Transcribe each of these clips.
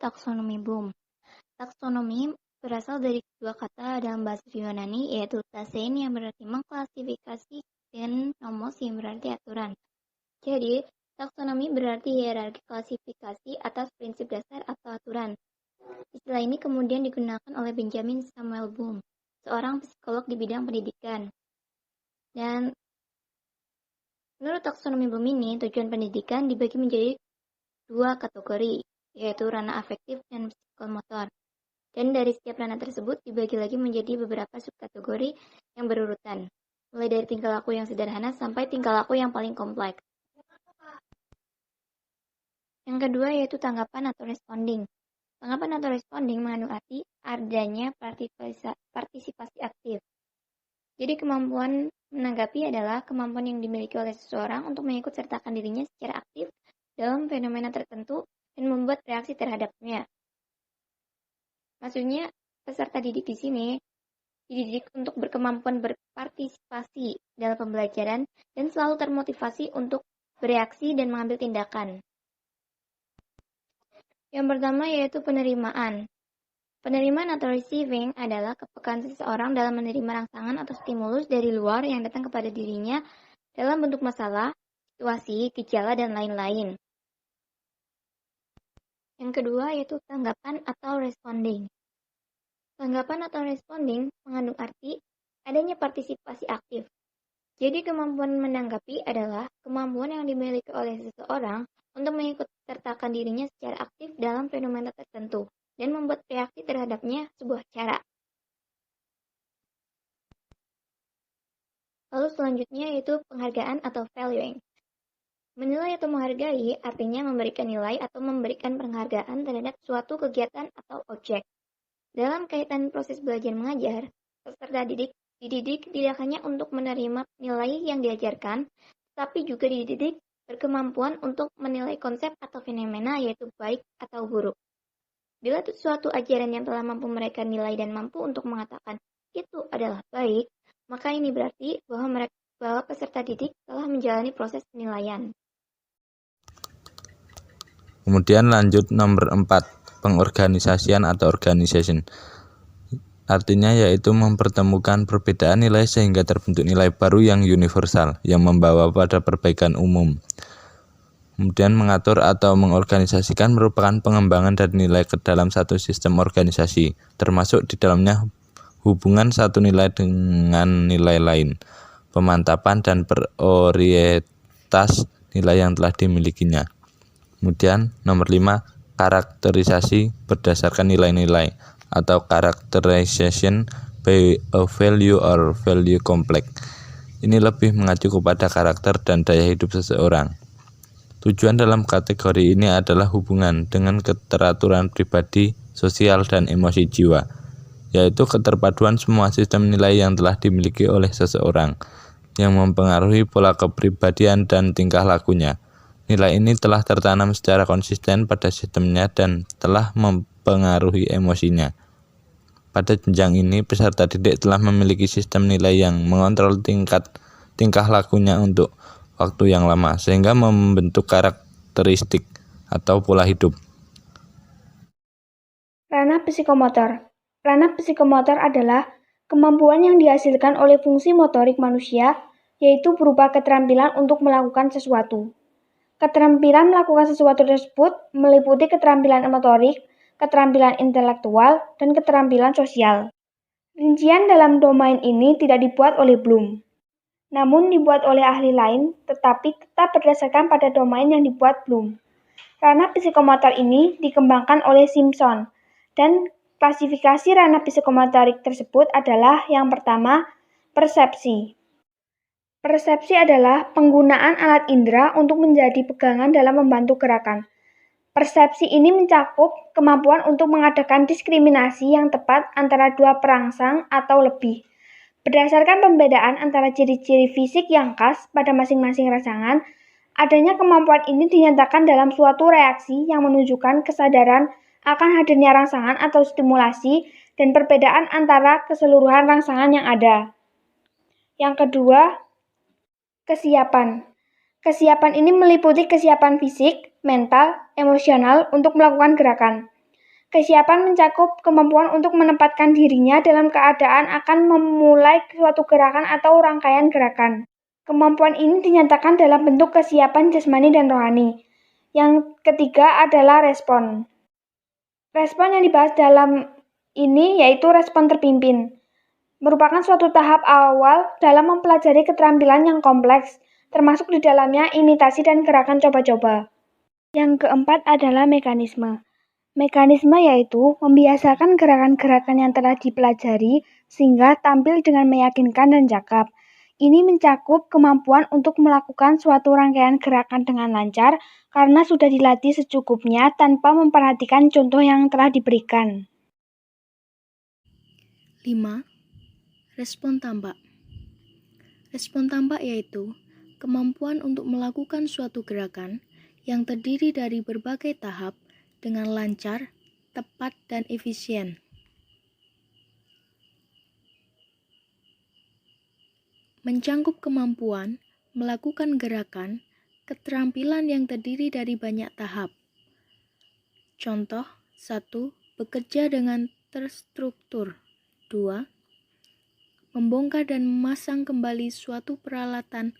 taksonomi Bloom. Taksonomi berasal dari dua kata dalam bahasa Yunani, yaitu tasein yang berarti mengklasifikasi dan nomos yang berarti aturan. Jadi, taksonomi berarti hierarki klasifikasi atas prinsip dasar atau aturan. Istilah ini kemudian digunakan oleh Benjamin Samuel Bloom, seorang psikolog di bidang pendidikan. Dan menurut taksonomi Bloom ini, tujuan pendidikan dibagi menjadi dua kategori, yaitu ranah afektif dan psikomotor. Dan dari setiap ranah tersebut dibagi lagi menjadi beberapa subkategori yang berurutan, mulai dari tingkah laku yang sederhana sampai tingkah laku yang paling kompleks. Yang kedua yaitu tanggapan atau responding. Tanggapan atau responding mengandung arti adanya partisipasi aktif. Jadi kemampuan menanggapi adalah kemampuan yang dimiliki oleh seseorang untuk mengikut sertakan dirinya secara aktif dalam fenomena tertentu dan membuat reaksi terhadapnya. Maksudnya, peserta didik di sini dididik untuk berkemampuan berpartisipasi dalam pembelajaran dan selalu termotivasi untuk bereaksi dan mengambil tindakan. Yang pertama yaitu penerimaan. Penerimaan atau receiving adalah kepekaan seseorang dalam menerima rangsangan atau stimulus dari luar yang datang kepada dirinya dalam bentuk masalah, situasi, gejala, dan lain-lain. Yang kedua yaitu tanggapan atau responding. Tanggapan atau responding mengandung arti adanya partisipasi aktif. Jadi kemampuan menanggapi adalah kemampuan yang dimiliki oleh seseorang untuk mengikut sertakan dirinya secara aktif dalam fenomena tertentu dan membuat reaksi terhadapnya sebuah cara. Lalu selanjutnya yaitu penghargaan atau valuing. Menilai atau menghargai artinya memberikan nilai atau memberikan penghargaan terhadap suatu kegiatan atau objek. Dalam kaitan proses belajar mengajar, peserta dididik tidak hanya untuk menerima nilai yang diajarkan, tetapi juga dididik berkemampuan untuk menilai konsep atau fenomena yaitu baik atau buruk. Bila suatu ajaran yang telah mampu mereka nilai dan mampu untuk mengatakan itu adalah baik, maka ini berarti bahwa peserta didik telah menjalani proses penilaian. Kemudian lanjut nomor 4, pengorganisasian atau organization. Artinya yaitu mempertemukan perbedaan nilai sehingga terbentuk nilai baru yang universal, yang membawa pada perbaikan umum. Kemudian mengatur atau mengorganisasikan merupakan pengembangan dari nilai ke dalam satu sistem organisasi, termasuk di dalamnya hubungan satu nilai dengan nilai lain, pemantapan dan prioritas nilai yang telah dimilikinya. Kemudian nomor 5, karakterisasi berdasarkan nilai-nilai atau characterization by a value or value complex. Ini lebih mengacu kepada karakter dan daya hidup seseorang. Tujuan dalam kategori ini adalah hubungan dengan keteraturan pribadi, sosial, dan emosi jiwa, yaitu keterpaduan semua sistem nilai yang telah dimiliki oleh seseorang, yang mempengaruhi pola kepribadian dan tingkah lakunya. Nilai ini telah tertanam secara konsisten pada sistemnya dan telah mempengaruhi emosinya. Pada jenjang ini, peserta didik telah memiliki sistem nilai yang mengontrol tingkah lakunya untuk waktu yang lama, sehingga membentuk karakteristik atau pola hidup. Ranah psikomotor. Ranah psikomotor adalah kemampuan yang dihasilkan oleh fungsi motorik manusia, yaitu berupa keterampilan untuk melakukan sesuatu. Keterampilan melakukan sesuatu tersebut meliputi keterampilan motorik, keterampilan intelektual, dan keterampilan sosial. Rincian dalam domain ini tidak dibuat oleh Bloom, namun dibuat oleh ahli lain, tetapi tetap berdasarkan pada domain yang dibuat Bloom. Ranah psikomotor ini dikembangkan oleh Simpson, dan klasifikasi ranah psikomotorik tersebut adalah yang pertama, persepsi. Persepsi adalah penggunaan alat indera untuk menjadi pegangan dalam membantu gerakan. Persepsi ini mencakup kemampuan untuk mengadakan diskriminasi yang tepat antara dua perangsang atau lebih. Berdasarkan pembedaan antara ciri-ciri fisik yang khas pada masing-masing rangsangan, adanya kemampuan ini dinyatakan dalam suatu reaksi yang menunjukkan kesadaran akan hadirnya rangsangan atau stimulasi dan perbedaan antara keseluruhan rangsangan yang ada. Yang kedua, kesiapan. Kesiapan ini meliputi kesiapan fisik, mental, emosional untuk melakukan gerakan. Kesiapan mencakup kemampuan untuk menempatkan dirinya dalam keadaan akan memulai suatu gerakan atau rangkaian gerakan. Kemampuan ini dinyatakan dalam bentuk kesiapan jasmani dan rohani. Yang ketiga adalah respon. Respon yang dibahas dalam ini yaitu respon terpimpin. Merupakan suatu tahap awal dalam mempelajari keterampilan yang kompleks, termasuk di dalamnya imitasi dan gerakan coba-coba. Yang keempat adalah mekanisme. Mekanisme yaitu membiasakan gerakan-gerakan yang telah dipelajari sehingga tampil dengan meyakinkan dan cakap. Ini mencakup kemampuan untuk melakukan suatu rangkaian gerakan dengan lancar karena sudah dilatih secukupnya tanpa memperhatikan contoh yang telah diberikan. 5. Respon tampak. Respon tampak yaitu kemampuan untuk melakukan suatu gerakan yang terdiri dari berbagai tahap dengan lancar, tepat, dan efisien. Mencangkup kemampuan melakukan gerakan, keterampilan yang terdiri dari banyak tahap. Contoh, 1. Bekerja dengan terstruktur. 2. Membongkar dan memasang kembali suatu peralatan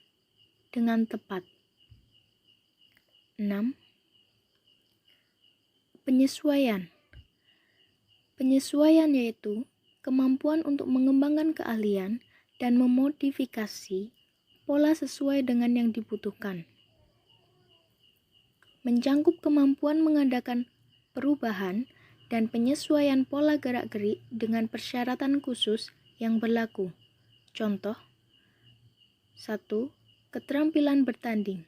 dengan tepat. 6. Penyesuaian. Penyesuaian yaitu kemampuan untuk mengembangkan keahlian dan memodifikasi pola sesuai dengan yang dibutuhkan. Mencangkup kemampuan mengadakan perubahan dan penyesuaian pola gerak-gerik dengan persyaratan khusus yang berlaku. Contoh, 1. Keterampilan bertanding.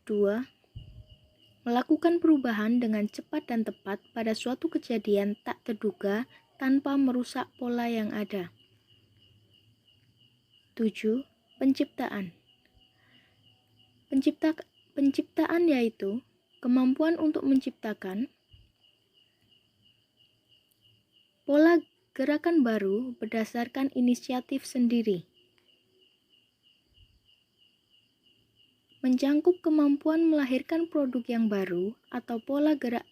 2. Melakukan perubahan dengan cepat dan tepat pada suatu kejadian tak terduga tanpa merusak pola yang ada. 7. Penciptaan. Penciptaan yaitu kemampuan untuk menciptakan pola gerakan baru berdasarkan inisiatif sendiri. Mencangkup kemampuan melahirkan produk yang baru atau pola gerak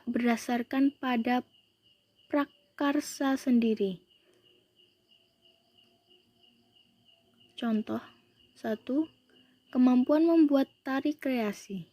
berdasarkan pada prakarsa sendiri. Contoh, 1. Kemampuan membuat tari kreasi.